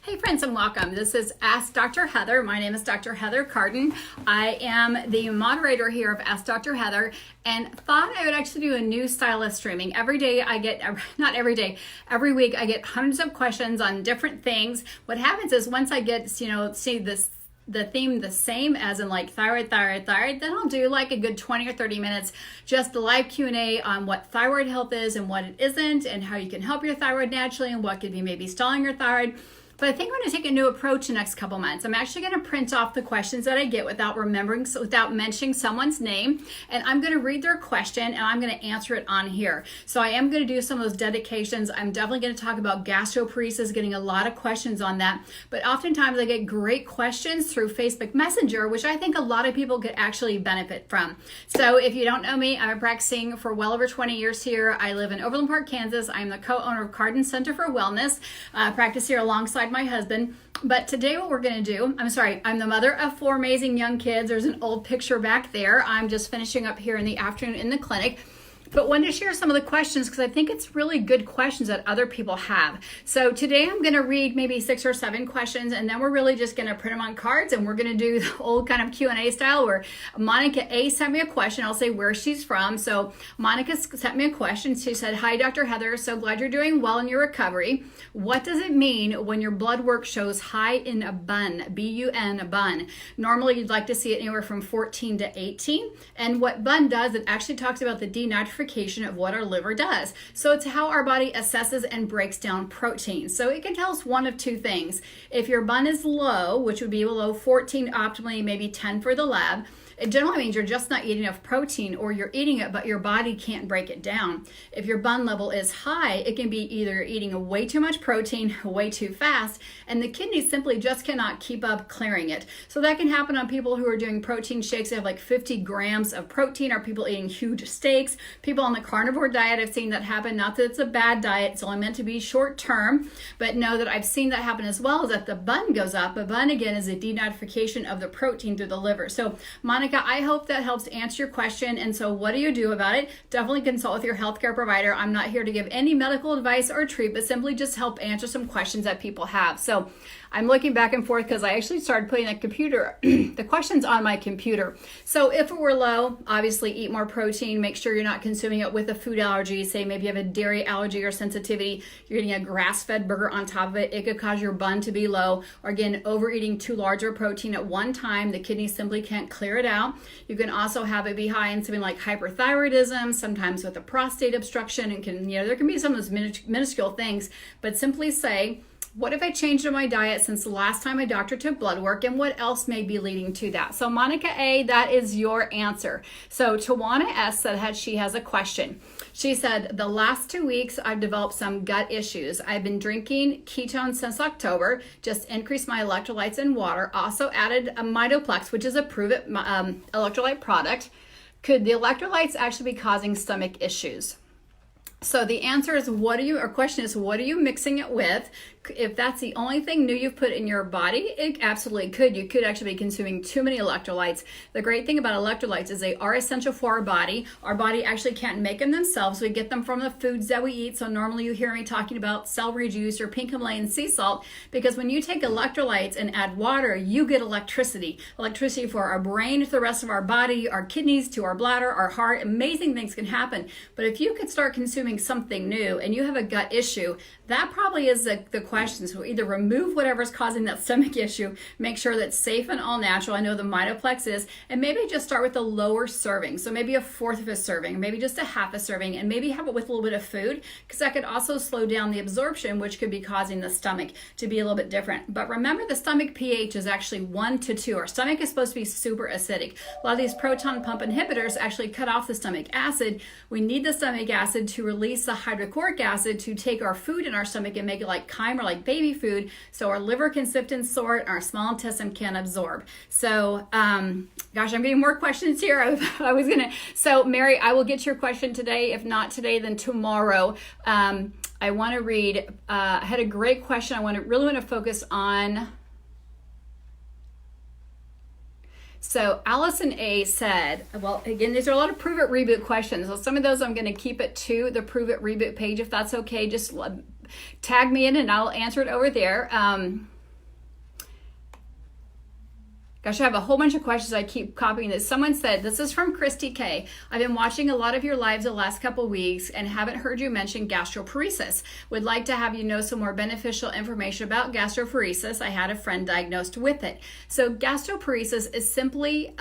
Hey friends and welcome. This is Ask Dr. Heather. My name is Dr. Heather Carden. I am the moderator here of Ask Dr. Heather and thought I would actually do a new style of streaming. Every day I get, not every day, every week I get hundreds of questions on different things. What happens is once I get, see the theme the same as in like thyroid, then I'll do like a good 20 or 30 minutes, just the live Q&A on what thyroid health is and what it isn't and how you can help your thyroid naturally and what could be maybe stalling your thyroid. But I think I'm going to take a new approach the next couple months. I'm actually going to print off the questions that I get without mentioning someone's name. And I'm going to read their question and I'm going to answer it on here. So I am going to do some of those dedications. I'm definitely going to talk about gastroparesis, getting a lot of questions on that. But oftentimes I get great questions through Facebook Messenger, which I think a lot of people could actually benefit from. So if you don't know me, I'm practicing for well over 20 years here. I live in Overland Park, Kansas. I'm the co-owner of Carden Center for Wellness. I practice here alongside my husband. But today what we're going to do, I'm the mother of 4 amazing young kids. There's an old picture back there. I'm just finishing up here in the afternoon in the clinic. But wanted to share some of the questions because I think it's really good questions that other people have. So today I'm going to read maybe 6 or 7 questions, and then we're really just going to print them on cards, and we're going to do the old kind of Q&A style where Monica A sent me a question. I'll say where she's from. So Monica sent me a question. She said, "Hi, Dr. Heather. So glad you're doing well in your recovery. What does it mean when your blood work shows high in a BUN, B-U-N, a BUN? Normally you'd like to see it anywhere from 14 to 18. And what BUN does, it actually talks about the denitrification of what our liver does. So it's how our body assesses and breaks down protein. So it can tell us one of 2 things. If your BUN is low, which would be below 14 optimally, maybe 10 for the lab, it generally means you're just not eating enough protein, or you're eating it, but your body can't break it down. If your BUN level is high, it can be either eating way too much protein, way too fast, and the kidneys simply just cannot keep up clearing it. So that can happen on people who are doing protein shakes that have like 50 grams of protein, or people eating huge steaks. People on the carnivore diet, I've seen that happen. Not that it's a bad diet, it's only meant to be short term, but know that I've seen that happen as well, is that the BUN goes up. A BUN, again, is a denitrification of the protein through the liver. So Monica, I hope that helps answer your question. And so what do you do about it? Definitely consult with your healthcare provider. I'm not here to give any medical advice or treat, but simply just help answer some questions that people have. So I'm looking back and forth because I actually started putting the questions on my computer. So if it were low, obviously eat more protein. Make sure you're not consuming it with a food allergy. Say maybe you have a dairy allergy or sensitivity. You're eating a grass-fed burger on top of it. It could cause your BUN to be low. Or again, overeating too large of protein at one time. The kidneys simply can't clear it out. You can also have it be high in something like hyperthyroidism, sometimes with a prostate obstruction, and there can be some of those minuscule things, but simply say, what if I changed my diet since the last time my doctor took blood work, and what else may be leading to that? So Monica A, that is your answer. So Tawana S said she has a question. She said, the last 2 weeks I've developed some gut issues. I've been drinking ketones since October, just increased my electrolytes in water, also added a Mitoplex, which is a Pruvit electrolyte product. Could the electrolytes actually be causing stomach issues? So the answer is, what are you mixing it with? If that's the only thing new you've put in your body, it absolutely could. You could actually be consuming too many electrolytes. The great thing about electrolytes is they are essential for our body. Our body actually can't make them themselves. We get them from the foods that we eat. So normally you hear me talking about celery juice or pink Himalayan sea salt, because when you take electrolytes and add water, you get electricity. Electricity for our brain, to the rest of our body, our kidneys, to our bladder, our heart. Amazing things can happen. But if you could start consuming something new and you have a gut issue, that probably is the question. So either remove whatever's causing that stomach issue, make sure that's safe and all natural. I know the Mitoplex is, and maybe just start with a lower serving. So maybe 1/4 of a serving, maybe just 1/2 a serving, and maybe have it with a little bit of food, because that could also slow down the absorption, which could be causing the stomach to be a little bit different. But remember, the stomach pH is actually 1 to 2. Our stomach is supposed to be super acidic. A lot of these proton pump inhibitors actually cut off the stomach acid. We need the stomach acid to release the hydrochloric acid to take our food in our stomach and make it like chyme or like baby food, so our liver can sift and sort, and our small intestine can absorb. So, gosh, I'm getting more questions here. So Mary, I will get to your question today. If not today, then tomorrow. I want to read, I had a great question. I really want to focus on. So Allison A said, well, again, these are a lot of Prove It Reboot questions. So some of those I'm going to keep it to the Prove It Reboot page, if that's okay. Just tag me in and I'll answer it over there. Gosh, I have a whole bunch of questions. I keep copying this. Someone said, this is from Christy K. I've been watching a lot of your lives the last couple weeks and haven't heard you mention gastroparesis. Would like to have you know some more beneficial information about gastroparesis. I had a friend diagnosed with it. So gastroparesis is simply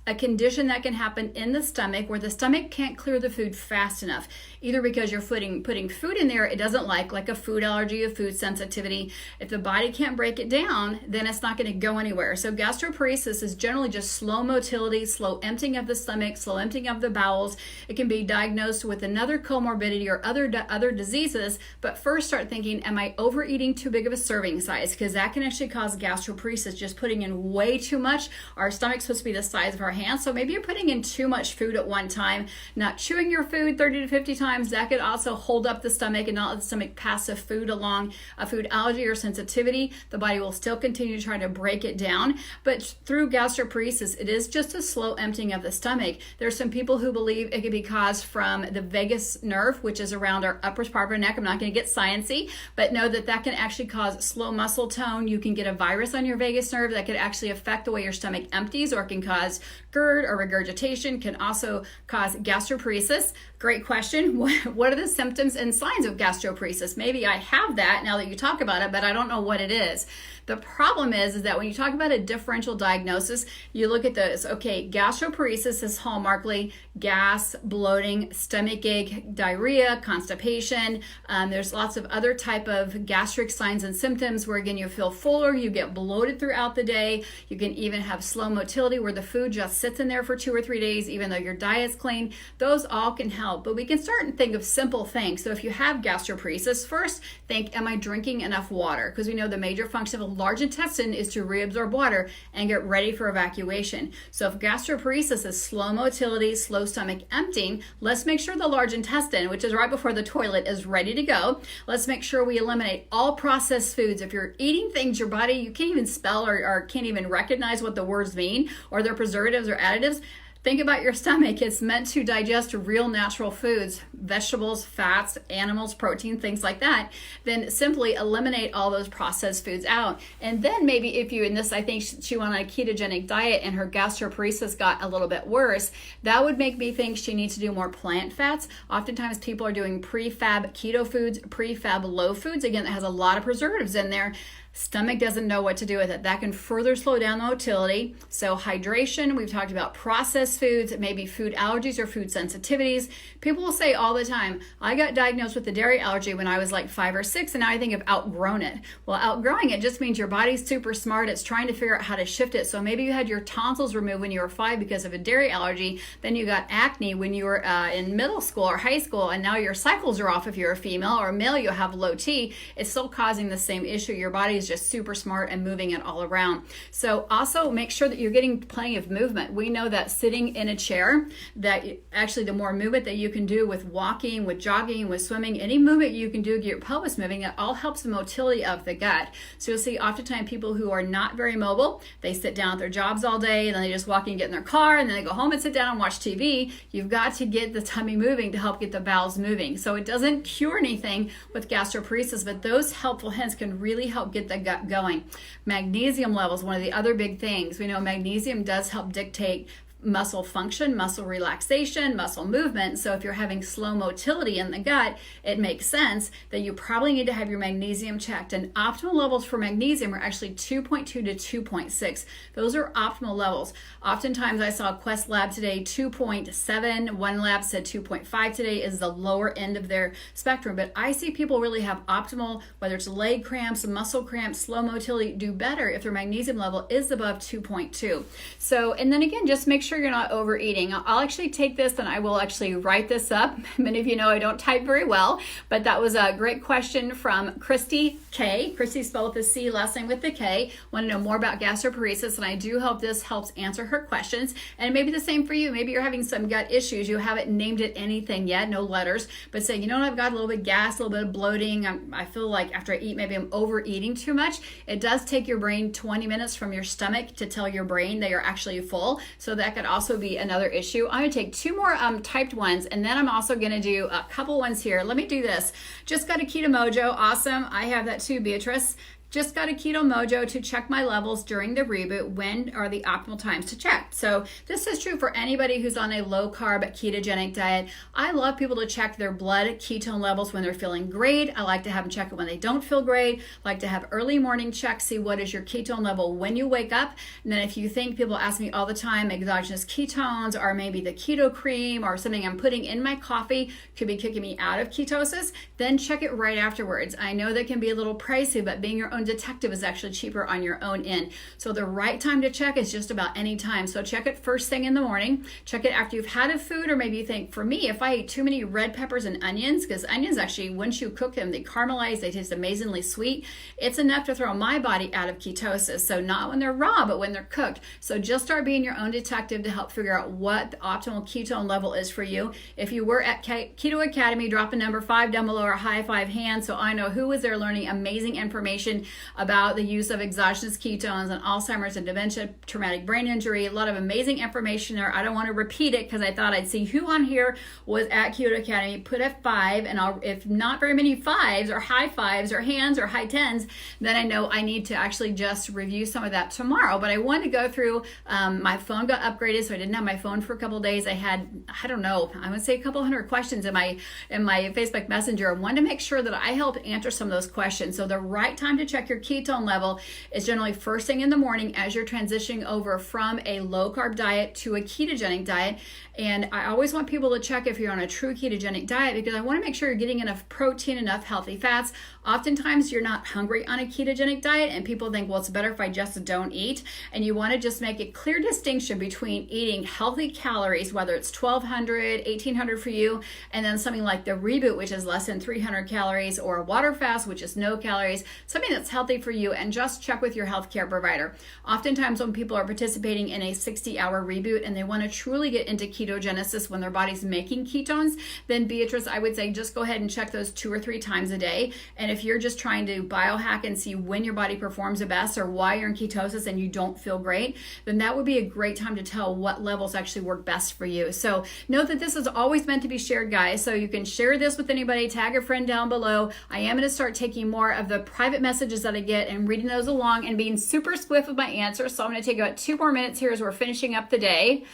a condition that can happen in the stomach where the stomach can't clear the food fast enough, either because you're putting food in there it doesn't like a food allergy, a food sensitivity. If the body can't break it down, then it's not going to go anywhere. So gastroparesis is generally just slow motility, slow emptying of the stomach, slow emptying of the bowels. It can be diagnosed with another comorbidity or other diseases, but first start thinking, am I overeating too big of a serving size? Because that can actually cause gastroparesis, just putting in way too much. Our stomach's supposed to be the size of our hand, so maybe you're putting in too much food at one time, not chewing your food 30 to 50 times. That could also hold up the stomach and not let the stomach pass a food along, a food allergy or sensitivity. The body will still continue to try to break it down, but through gastroparesis, it is just a slow emptying of the stomach. There's some people who believe it could be caused from the vagus nerve, which is around our upper part of our neck. I'm not going to get sciencey, but know that that can actually cause slow muscle tone. You can get a virus on your vagus nerve that could actually affect the way your stomach empties, or it can cause GERD or regurgitation, can also cause gastroparesis. Great question. What are the symptoms and signs of gastroparesis? Maybe I have that now that you talk about it, but I don't know what it is. The problem is that when you talk about a differential diagnosis, you look at those. Okay, gastroparesis is hallmarkly gas, bloating, stomach ache, diarrhea, constipation. There's lots of other type of gastric signs and symptoms where, again, you feel fuller, you get bloated throughout the day. You can even have slow motility where the food just sits in there for 2 or 3 days, even though your diet's clean. Those all can help, but we can start and think of simple things. So if you have gastroparesis, first think, am I drinking enough water? Because we know the major function of a large intestine is to reabsorb water and get ready for evacuation. So if gastroparesis is slow motility, slow stomach emptying, let's make sure the large intestine, which is right before the toilet, is ready to go. Let's make sure we eliminate all processed foods. If you're eating things your body, you can't even spell or can't even recognize what the words mean, or they're preservatives or additives, think about your stomach. It's meant to digest real natural foods, vegetables, fats, animals, protein, things like that. Then simply eliminate all those processed foods out. And then maybe if you, and this, I think she went on a ketogenic diet and her gastroparesis got a little bit worse, that would make me think she needs to do more plant fats. Oftentimes people are doing prefab keto foods, prefab low foods. Again, that has a lot of preservatives in there. Stomach doesn't know what to do with it. That can further slow down the motility. So hydration, we've talked about processed foods, maybe food allergies or food sensitivities. People will say all the time, I got diagnosed with a dairy allergy when I was like 5 or 6, and now I think I've outgrown it. Well, outgrowing it just means your body's super smart. It's trying to figure out how to shift it. So maybe you had your tonsils removed when you were 5 because of a dairy allergy. Then you got acne when you were in middle school or high school, and now your cycles are off if you're a female, or a male, you have low T. It's still causing the same issue. Your body is just super smart and moving it all around. So also make sure that you're getting plenty of movement. We know that sitting in a chair, that actually the more movement that you can do with walking, with jogging, with swimming, any movement you can do to get your pelvis moving, it all helps the motility of the gut. So you'll see oftentimes people who are not very mobile, they sit down at their jobs all day, and then they just walk in and get in their car, and then they go home and sit down and watch TV. You've got to get the tummy moving to help get the bowels moving. So it doesn't cure anything with gastroparesis, but those helpful hints can really help get the gut going. Magnesium levels, one of the other big things. We know magnesium does help dictate muscle function, muscle relaxation, muscle movement. So if you're having slow motility in the gut, it makes sense that you probably need to have your magnesium checked. And optimal levels for magnesium are actually 2.2 to 2.6. Those are optimal levels. Oftentimes I saw Quest Lab today 2.7. One lab said 2.5 today is the lower end of their spectrum. But I see people really have optimal, whether it's leg cramps, muscle cramps, slow motility, do better if their magnesium level is above 2.2. So, and then again, just make sure you're not overeating. I'll actually take this and I will actually write this up. Many of you know I don't type very well, but that was a great question from Christy K. Christy spelled with a C, last name with the K. Want to know more about gastroparesis, and I do hope this helps answer her questions. And maybe the same for you. Maybe you're having some gut issues. You haven't named it anything yet, no letters, but say, you know what, I've got a little bit of gas, a little bit of bloating. I feel like after I eat, maybe I'm overeating too much. It does take your brain 20 minutes from your stomach to tell your brain that you're actually full. So that could also be another issue. I'm going to take 2 more typed ones, and then I'm also going to do a couple ones here. Let me do this. Just got a Keto Mojo. Awesome. I have that too, Beatrice. just got a Keto Mojo to check my levels during the reboot. When are the optimal times to check? So this is true for anybody who's on a low carb ketogenic diet. I love people to check their blood ketone levels when they're feeling great. I like to have them check it when they don't feel great. I like to have early morning checks, see what is your ketone level when you wake up. And then if you think, people ask me all the time, exogenous ketones or maybe the keto cream or something I'm putting in my coffee could be kicking me out of ketosis, then check it right afterwards. I know that can be a little pricey, but being your own detective is actually cheaper on your own end. So the right time to check is just about any time. So check it first thing in the morning, check it after you've had a food, or maybe you think, for me, if I eat too many red peppers and onions, because onions actually, once you cook them, they caramelize, they taste amazingly sweet, it's enough to throw my body out of ketosis. So not when they're raw, but when they're cooked. So just start being your own detective to help figure out what the optimal ketone level is for you. If you were at Keto Academy, drop a number 5 down below or high 5 hands so I know who was there learning amazing information about the use of exogenous ketones and Alzheimer's and dementia, traumatic brain injury. A lot of amazing information there. I don't want to repeat it because I thought I'd see who on here was at Keto Academy. Put a 5, and if not very many 5s or high 5s or hands or high 10s, then I know I need to actually just review some of that tomorrow. But I wanted to go through, my phone got upgraded, so I didn't have my phone for a couple of days. I had, I don't know, I would say a couple hundred questions in my Facebook Messenger. I wanted to make sure that I helped answer some of those questions. So the right time to check your ketone level is generally first thing in the morning as you're transitioning over from a low carb diet to a ketogenic diet. And I always want people to check if you're on a true ketogenic diet, because I want to make sure you're getting enough protein, enough healthy fats. Oftentimes you're not hungry on a ketogenic diet, and people think, well, it's better if I just don't eat. And you want to just make a clear distinction between eating healthy calories, whether it's 1,200, 1,800 for you, and then something like the reboot, which is less than 300 calories, or a water fast, which is no calories, something that's healthy for you, and just check with your healthcare provider. Oftentimes when people are participating in a 60-hour reboot and they want to truly get into ketogenesis when their body's making ketones, then Beatrice, I would say just go ahead and check those 2 or 3 times a day. And if you're just trying to biohack and see when your body performs the best or why you're in ketosis and you don't feel great, then that would be a great time to tell what levels actually work best for you. So know that this is always meant to be shared, guys. So you can share this with anybody, tag a friend down below. I am going to start taking more of the private messages that I get and reading those along and being super swift with my answers. So I'm going to take about 2 more minutes here as we're finishing up the day.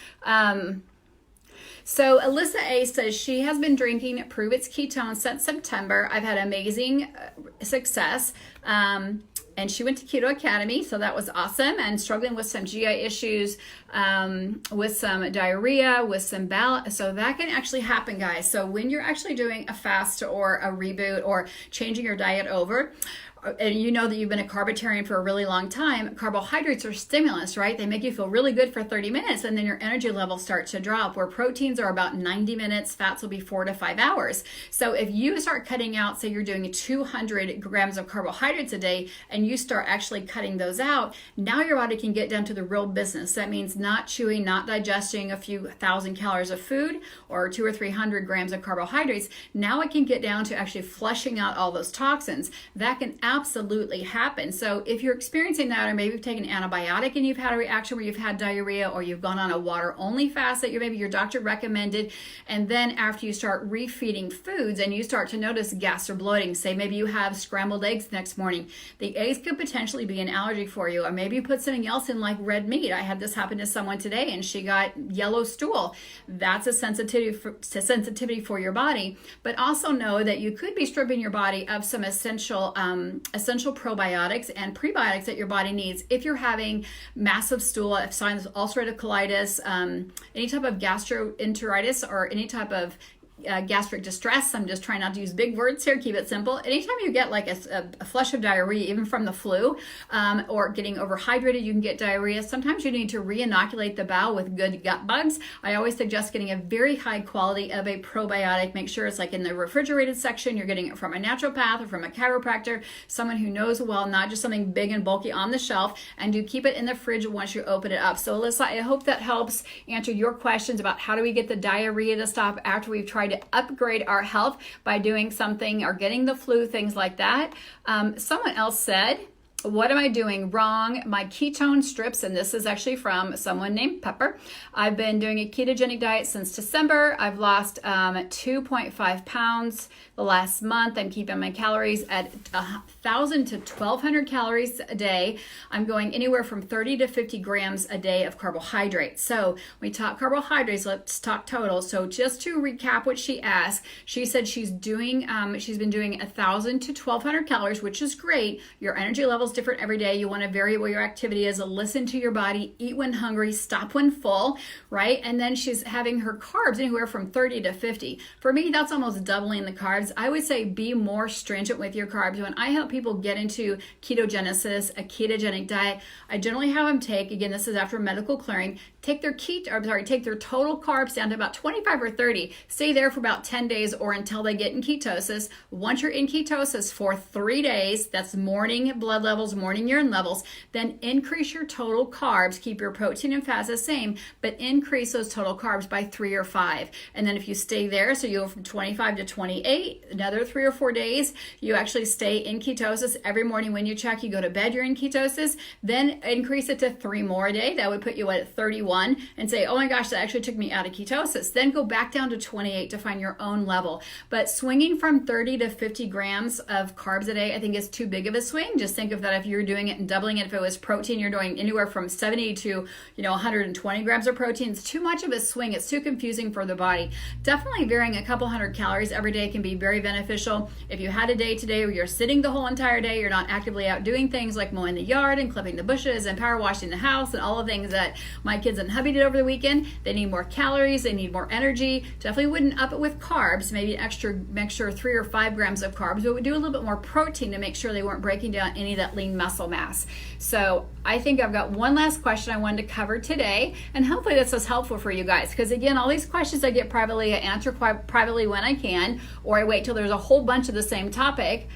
So Alyssa A says she has been drinking Prove It's Ketones since September. I've had amazing success. And she went to Keto Academy, so that was awesome, and struggling with some GI issues, with some diarrhea, with some bowel. So that can actually happen, guys. So when you're actually doing a fast or a reboot or changing your diet over, and you know that you've been a carbitarian for a really long time, carbohydrates are stimulants, right? They make you feel really good for 30 minutes, and then your energy levels start to drop, where proteins are about 90 minutes, fats will be 4 to 5 hours. So if you start cutting out, say you're doing 200 grams of carbohydrates a day, and you start actually cutting those out, now your body can get down to the real business. That means not chewing, not digesting a few thousand calories of food or 200 or 300 grams of carbohydrates. Now it can get down to actually flushing out all those toxins. That can absolutely happen. So if you're experiencing that, or maybe you've taken an antibiotic and you've had a reaction where you've had diarrhea, or you've gone on a water only fast that maybe your doctor recommended, and then after you start refeeding foods and you start to notice gas or bloating, say maybe you have scrambled eggs the next morning, the eggs could potentially be an allergy for you. Or maybe you put something else in, like red meat. I had this happen to someone today and she got yellow stool. That's a sensitivity for your body. But also know that you could be stripping your body of some essential probiotics and prebiotics that your body needs if you're having massive stool, signs of ulcerative colitis, any type of gastroenteritis, or any type of gastric distress. I'm just trying not to use big words here, keep it simple. Anytime you get like a flush of diarrhea, even from the flu, or getting overhydrated, you can get diarrhea. Sometimes you need to re-inoculate the bowel with good gut bugs. I always suggest getting a very high quality of a probiotic. Make sure it's like in the refrigerated section. You're getting it from a naturopath or from a chiropractor, someone who knows well, not just something big and bulky on the shelf. And do keep it in the fridge once you open it up. So Alyssa, I hope that helps answer your questions about how do we get the diarrhea to stop after we've tried to upgrade our health by doing something or getting the flu, things like that. Someone else said, What am I doing wrong? My ketone strips, and this is actually from someone named Pepper. I've been doing a ketogenic diet since December. I've lost 2.5 pounds the last month. I'm keeping my calories at 1,000 to 1,200 calories a day. I'm going anywhere from 30 to 50 grams a day of carbohydrates. So we talk carbohydrates, let's talk total. So just to recap what she asked, she said she's been doing 1,000 to 1,200 calories, which is great. Your energy level's different every day. You want to vary what your activity is, listen to your body, eat when hungry, stop when full, right? And then she's having her carbs anywhere from 30 to 50. For me, that's almost doubling the carbs. I would say be more stringent with your carbs. When I help people get into ketogenesis, a ketogenic diet, I generally have them take, again, this is after medical clearing, take their total carbs down to about 25 or 30. Stay there for about 10 days or until they get in ketosis. Once you're in ketosis for 3 days, that's morning blood levels, morning urine levels, then increase your total carbs. Keep your protein and fats the same, but increase those total carbs by 3 or 5. And then if you stay there, so you go from 25 to 28, another 3 or 4 days, you actually stay in ketosis. Every morning when you check, you go to bed, you're in ketosis, then increase it to 3 more a day. That would put you at 31 and say, oh my gosh, that actually took me out of ketosis. Then go back down to 28 to find your own level. But swinging from 30 to 50 grams of carbs a day, I think is too big of a swing. Just think of that if you're doing it and doubling it. If it was protein, you're doing anywhere from 70 to 120 grams of protein. It's too much of a swing. It's too confusing for the body. Definitely varying a couple hundred calories every day can be very beneficial. If you had a day today where you're sitting the whole entire day, you're not actively out doing things like mowing the yard and clipping the bushes and power washing the house and all the things that my kids and hubby did over the weekend, they need more calories, they need more energy. Definitely wouldn't up it with carbs, maybe extra 3 or 5 grams of carbs, but we do a little bit more protein to make sure they weren't breaking down any of that lean muscle mass. So I think I've got one last question I wanted to cover today, and hopefully this was helpful for you guys, because again, all these questions I get privately, I answer privately when I can, or I wait till there's a whole bunch of the same topic.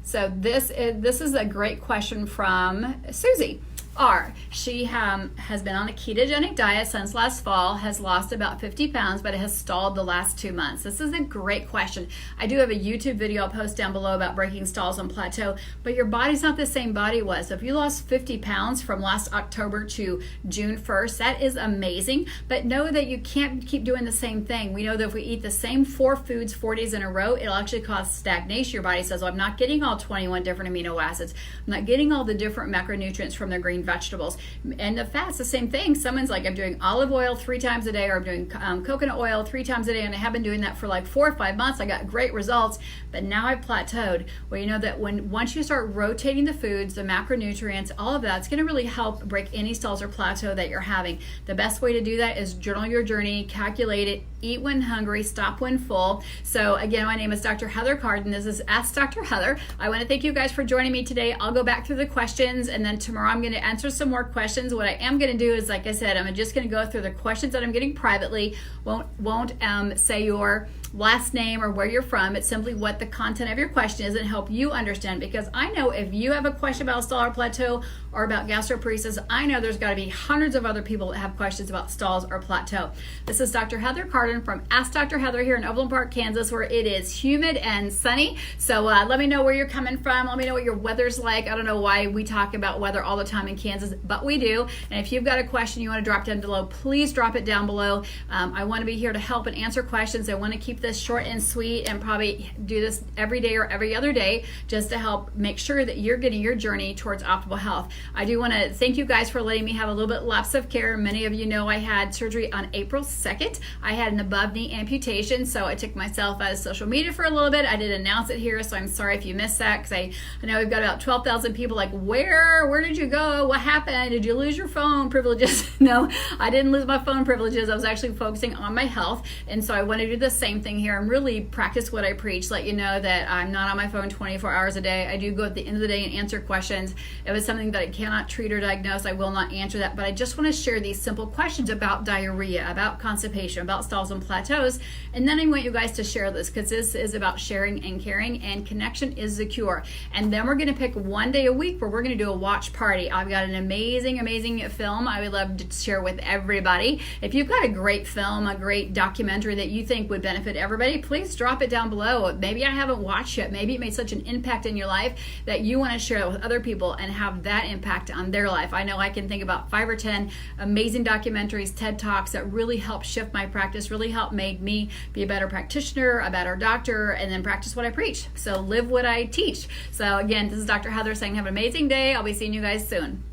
So this is a great question from Susie R. She has been on a ketogenic diet since last fall, has lost about 50 pounds, but it has stalled the last 2 months. This is a great question. I do have a YouTube video I'll post down below about breaking stalls and plateau, but your body's not the same body it was. So if you lost 50 pounds from last October to June 1st, that is amazing, but know that you can't keep doing the same thing. We know that if we eat the same 4 foods 4 days in a row, it'll actually cause stagnation. Your body says, well, I'm not getting all 21 different amino acids. I'm not getting all the different macronutrients from the green vegetables. And the fats, the same thing. Someone's like, I'm doing olive oil 3 times a day, or I'm doing coconut oil 3 times a day, and I have been doing that for like 4 or 5 months. I got great results, but now I've plateaued. Well, you know that once you start rotating the foods, the macronutrients, all of that, it's going to really help break any stalls or plateau that you're having. The best way to do that is journal your journey, calculate it, eat when hungry, stop when full. So again, my name is Dr. Heather Carden. This is Ask Dr. Heather. I want to thank you guys for joining me today. I'll go back through the questions, and then tomorrow I'm going to answer some more questions. What I am going to do is, like I said, I'm just going to go through the questions that I'm getting privately. Won't say your last name or where you're from. It's simply what the content of your question is and help you understand, because I know if you have a question about stall or plateau or about gastroparesis, I know there's got to be hundreds of other people that have questions about stalls or plateau. This is Dr. Heather Carden from Ask Dr. Heather here in Overland Park, Kansas, where it is humid and sunny. So let me know where you're coming from. Let me know what your weather's like. I don't know why we talk about weather all the time in Kansas, but we do. And if you've got a question you want to drop down below, please drop it down below. I want to be here to help and answer questions. I want to keep this short and sweet and probably do this every day or every other day just to help make sure that you're getting your journey towards optimal health. I do want to thank you guys for letting me have a little bit lapse of care. Many of you know I had surgery on April 2nd. I had an above knee amputation, so I took myself out of social media for a little bit. I did announce it here, so I'm sorry if you missed that, because I know we've got about 12,000 people like, where did you go? What happened? Did you lose your phone privileges? No, I didn't lose my phone privileges. I was actually focusing on my health, and so I want to do the same thing here and really practice what I preach, let you know that I'm not on my phone 24 hours a day. I do go at the end of the day and answer questions. If it's something that I cannot treat or diagnose, I will not answer that, but I just want to share these simple questions about diarrhea, about constipation, about stalls and plateaus, and then I want you guys to share this, because this is about sharing and caring, and connection is the cure. And then we're going to pick one day a week where we're going to do a watch party. I've got an amazing film I would love to share with everybody. If you've got a great film, a great documentary that you think would benefit everybody, please drop it down below. Maybe I haven't watched it. Maybe it made such an impact in your life that you want to share it with other people and have that impact on their life. I know I can think about 5 or 10 amazing documentaries, TED Talks that really helped shift my practice, really helped make me be a better practitioner, a better doctor, and then practice what I preach. So live what I teach. So again, this is Dr. Heather saying have an amazing day. I'll be seeing you guys soon.